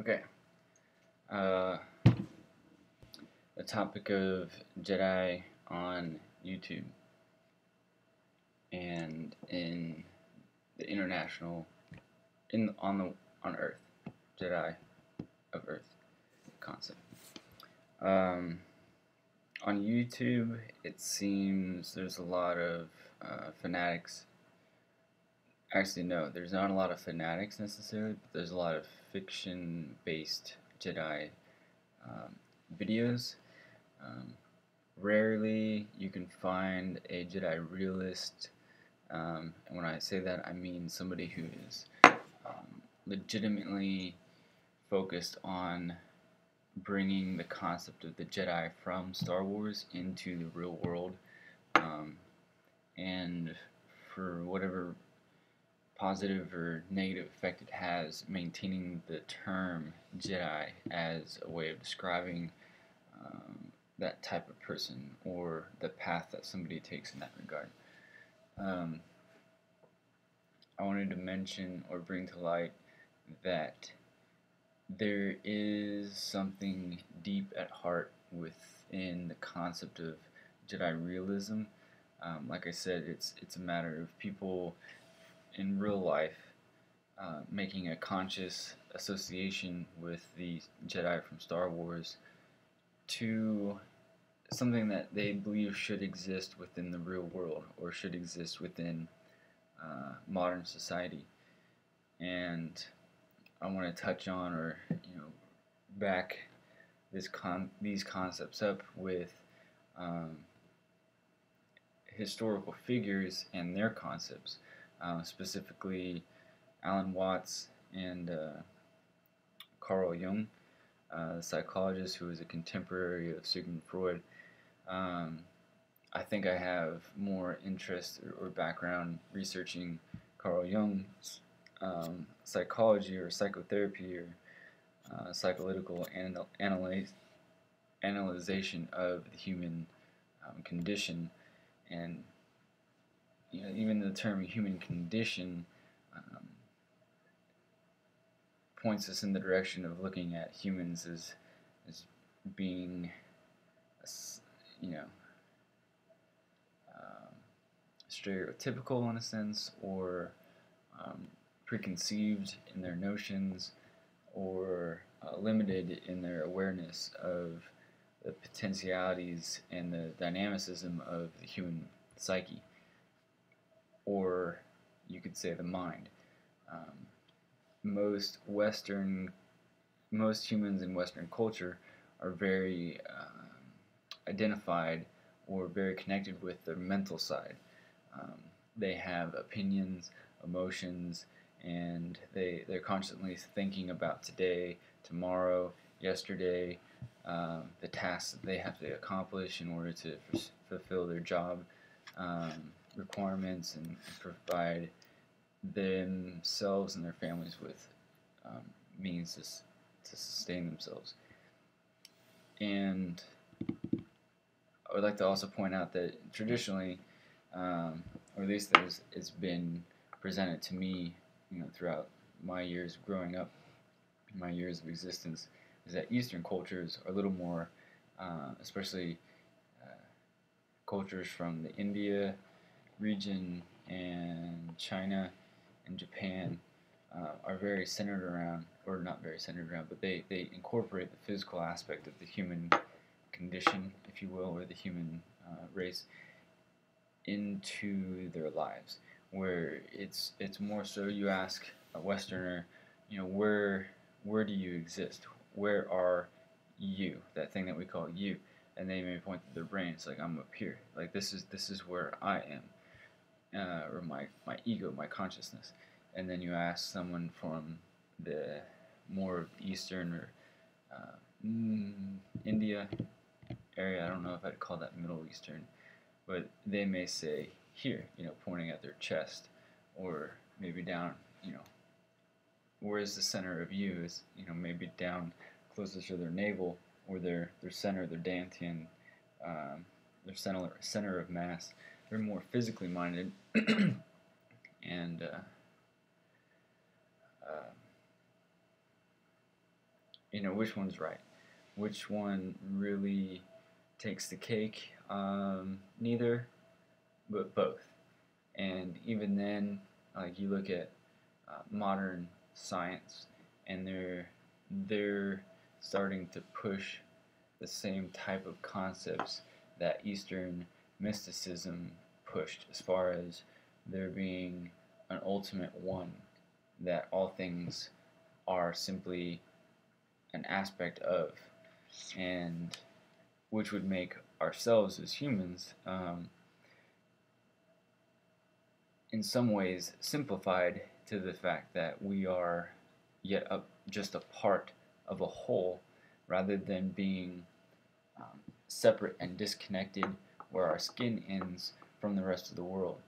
Okay. Uh, the topic of Jedi on YouTube and in the international on Earth, Jedi of Earth concept. Um, on YouTube, it seems there's a lot of fanatics. Actually, no, there's not a lot of fanatics necessarily, but there's a lot of fiction-based Jedi um, videos. Um, Rarely you can find a Jedi realist, and when I say that, I mean somebody who is legitimately focused on bringing the concept of the Jedi from Star Wars into the real world, and for whatever positive or negative effect it has, maintaining the term Jedi as a way of describing that type of person or the path that somebody takes in that regard. I wanted to mention or bring to light that there is something deep at heart within the concept of Jedi realism. Like I said, it's a matter of people in real life making a conscious association with the Jedi from Star Wars to something that they believe should exist within the real world or should exist within modern society. And I want to touch on or back these concepts up with historical figures and their concepts, specifically Alan Watts and Carl Jung, the psychologist who was a contemporary of Sigmund Freud. I think I have more interest or background researching Carl Jung's psychology or psychotherapy or psychoanalytical analyzation of the human condition, and even the term human condition points us in the direction of looking at humans as being stereotypical in a sense, or preconceived in their notions, or limited in their awareness of the potentialities and the dynamicism of the human psyche, or you could say the mind. Most humans in Western culture are very identified or very connected with their mental side. They have opinions, emotions, and they're constantly thinking about today, tomorrow, yesterday, the tasks that they have to accomplish in order to fulfill their job requirements and provide themselves and their families with means to sustain themselves. And I would like to also point out that traditionally, or at least as it's been presented to me, throughout my years of growing up, my years of existence, is that Eastern cultures are a little more, especially cultures from the India region and China and Japan, are very centered around, or not very centered around, but they incorporate the physical aspect of the human condition, if you will, or the human race into their lives, where it's more so you ask a Westerner, where do you exist? Where are you? That thing that we call you, and they may point to their brain. It's like, I'm up here. Like this is where I am, or my ego, my consciousness. And then you ask someone from the more Eastern or India area. I don't know if I'd call that Middle Eastern, but they may say here, pointing at their chest, or maybe down, where's the center of you is, maybe down closer to their navel, or their center, their dantian, their center of mass. They're more physically minded, and which one's right, which one really takes the cake. Neither, but both. And even then, like you look at modern science, and they're starting to push the same type of concepts that Eastern mysticism pushed, as far as there being an ultimate one, that all things are simply an aspect of, and which would make ourselves as humans, in some ways, simplified to the fact that we are yet just a part of a whole, rather than being separate and disconnected, where our skin ends from the rest of the world.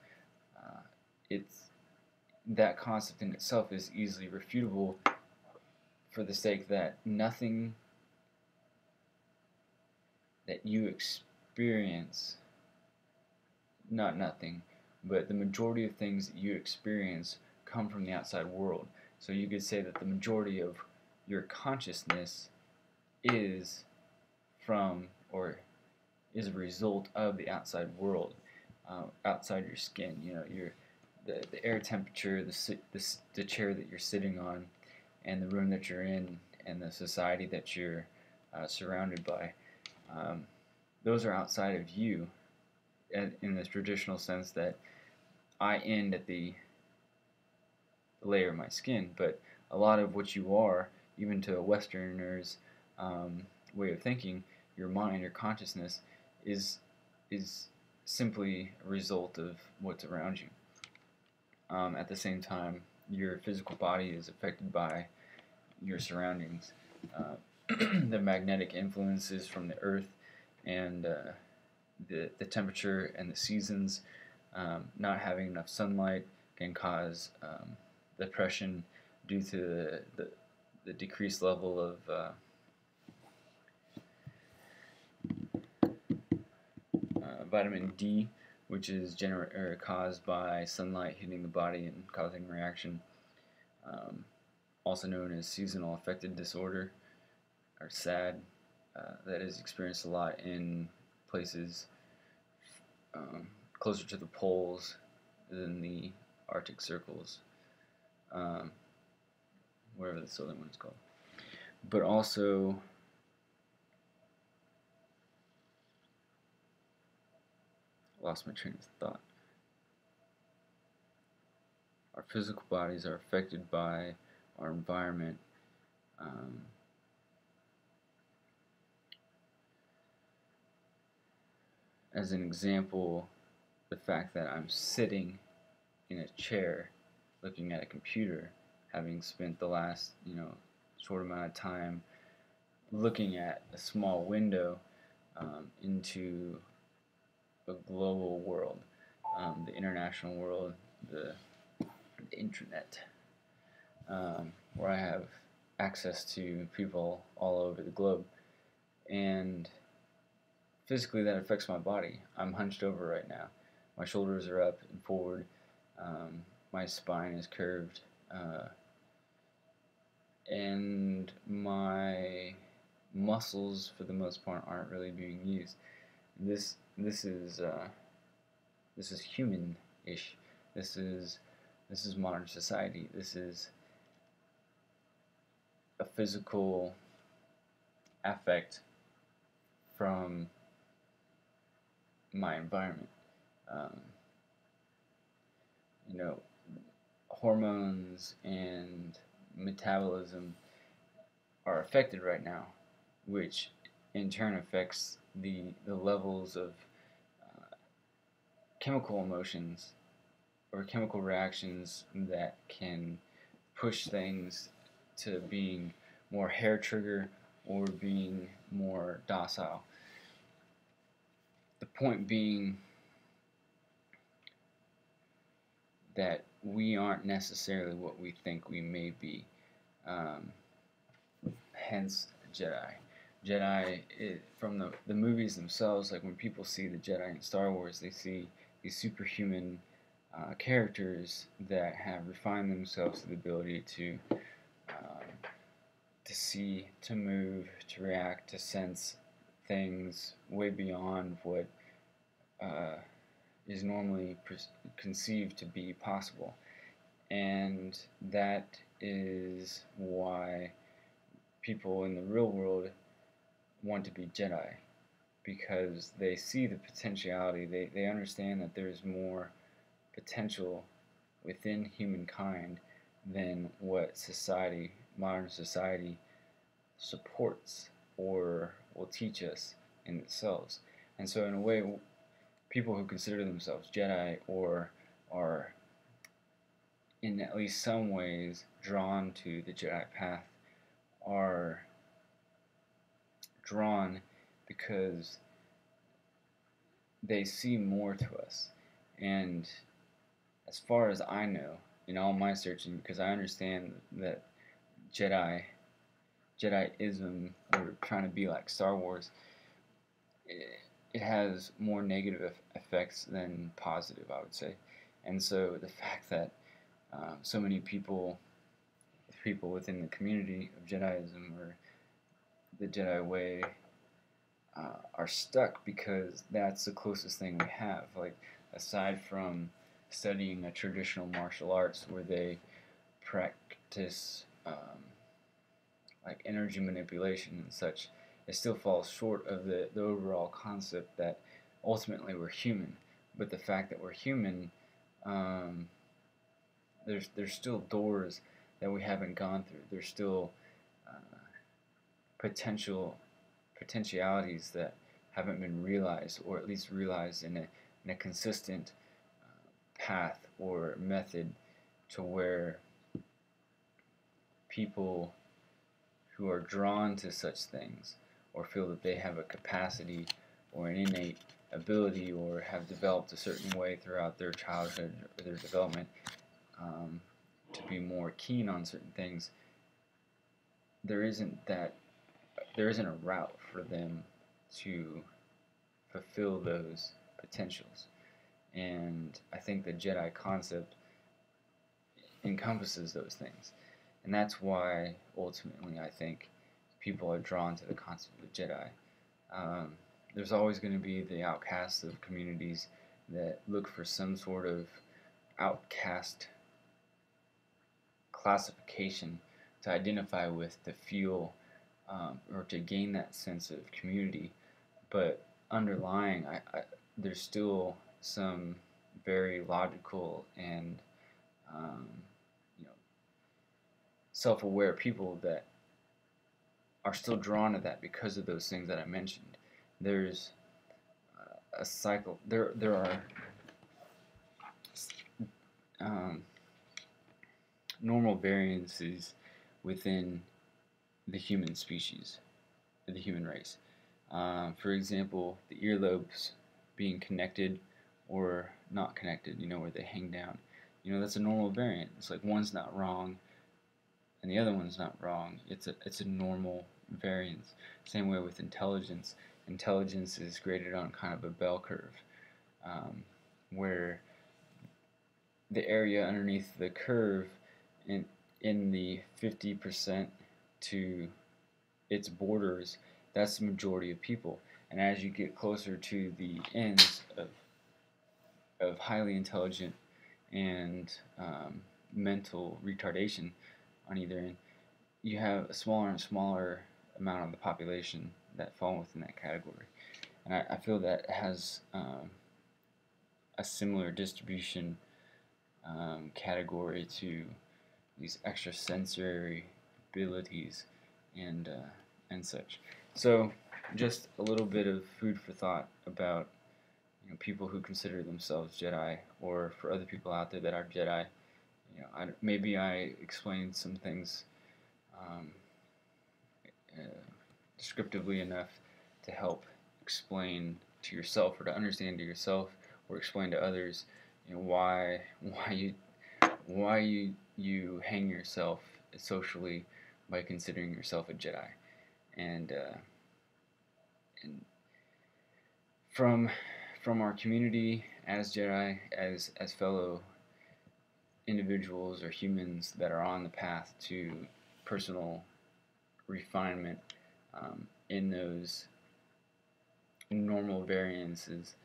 It's that concept in itself is easily refutable, for the sake that nothing that you experience, not nothing, but the majority of things that you experience come from the outside world. So you could say that the majority of your consciousness is from, or is a result of, the outside world, outside your skin. The air temperature, the chair that you're sitting on, and the room that you're in, and the society that you're surrounded by. Those are outside of you, in the traditional sense that I end at the layer of my skin, but a lot of what you are, even to a Westerner's way of thinking, your mind, your consciousness, is simply a result of what's around you. At the same time, your physical body is affected by your surroundings. The magnetic influences from the earth, and the temperature and the seasons. Not having enough sunlight can cause depression due to the decreased level of vitamin D, which is caused by sunlight hitting the body and causing reaction, also known as seasonal affective disorder, or SAD. That is experienced a lot in places closer to the poles than the Arctic circles, whatever the southern one is called. But also, lost my train of thought. Our physical bodies are affected by our environment. As an example, the fact that I'm sitting in a chair looking at a computer, having spent the last short amount of time looking at a small window into a global world, the international world, the internet, where I have access to people all over the globe. And physically that affects my body. I'm hunched over right now. My shoulders are up and forward. My spine is curved. And my muscles, for the most part, aren't really being used. This is human-ish. This is modern society. This is a physical affect from my environment. Hormones and metabolism are affected right now, which in turn affects the levels of chemical emotions or chemical reactions that can push things to being more hair trigger or being more docile. The point being that we aren't necessarily what we think we may be. Hence, Jedi. Jedi, from the movies themselves, like when people see the Jedi in Star Wars, they see these superhuman characters that have refined themselves to the ability to to see, to move, to react, to sense things way beyond what uh, is normally conceived to be possible. And that is why people in the real world want to be Jedi, because they see the potentiality. They understand that there's more potential within humankind than what society, modern society, supports or will teach us in themselves. And so, in a way, people who consider themselves Jedi or are in at least some ways drawn to the Jedi path are drawn because they see more to us. And as far as I know, in all my searching, because I understand that Jediism, or trying to be like Star Wars, it has more negative effects than positive, I would say. And so the fact that so many people within the community of Jediism or the Jedi way are stuck because that's the closest thing we have. Like, aside from studying a traditional martial arts where they practice like energy manipulation and such, it still falls short of the overall concept that ultimately we're human. But the fact that we're human, there's still doors that we haven't gone through. There's still potentialities that haven't been realized, or at least realized in a consistent path or method, to where people who are drawn to such things or feel that they have a capacity or an innate ability or have developed a certain way throughout their childhood or their development to be more keen on certain things, there isn't a route for them to fulfill those potentials. And I think the Jedi concept encompasses those things. And that's why, ultimately, I think people are drawn to the concept of Jedi. There's always going to be the outcasts of communities that look for some sort of outcast classification to identify with, to feel, or to gain that sense of community. But underlying, there's still some very logical and self-aware people that are still drawn to that because of those things that I mentioned. There's a cycle. There are normal variances within the human species, the human race. For example, the earlobes being connected or not connected, where they hang down. That's a normal variant. It's like one's not wrong and the other one's not wrong. It's a normal variance. Same way with intelligence. Intelligence is graded on kind of a bell curve, where the area underneath the curve in the 50% to its borders, that's the majority of people. And as you get closer to the ends of highly intelligent and mental retardation on either end, you have a smaller and smaller amount of the population that fall within that category. And I feel that has a similar distribution category to these extrasensory abilities and such. So just a little bit of food for thought about people who consider themselves Jedi, or for other people out there that are Jedi. Maybe I explained some things descriptively enough to help explain to yourself, or to understand to yourself, or explain to others, why you hang yourself socially by considering yourself a Jedi, and from our community as Jedi, as fellow individuals or humans that are on the path to personal refinement in those normal variances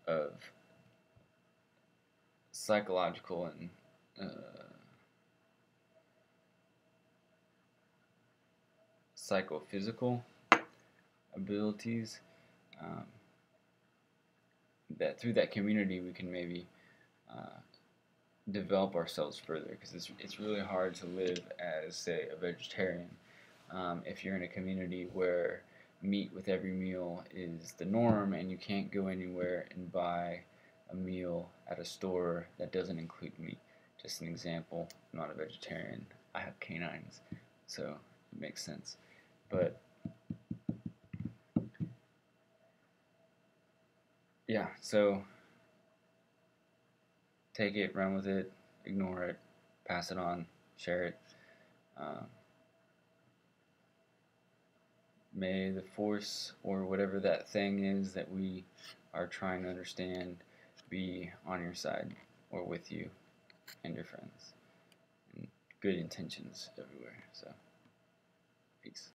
of psychological and psychophysical abilities, um, that through that community we can maybe develop ourselves further, because it's really hard to live as, say, a vegetarian if you're in a community where meat with every meal is the norm and you can't go anywhere and buy a meal at a store that doesn't include meat. Just an example, I'm not a vegetarian, I have canines, so it makes sense. But yeah, so take it, run with it, ignore it, pass it on, share it. Um, May the force, or whatever that thing is that we are trying to understand, be on your side or with you and your friends. And good intentions everywhere. So, peace.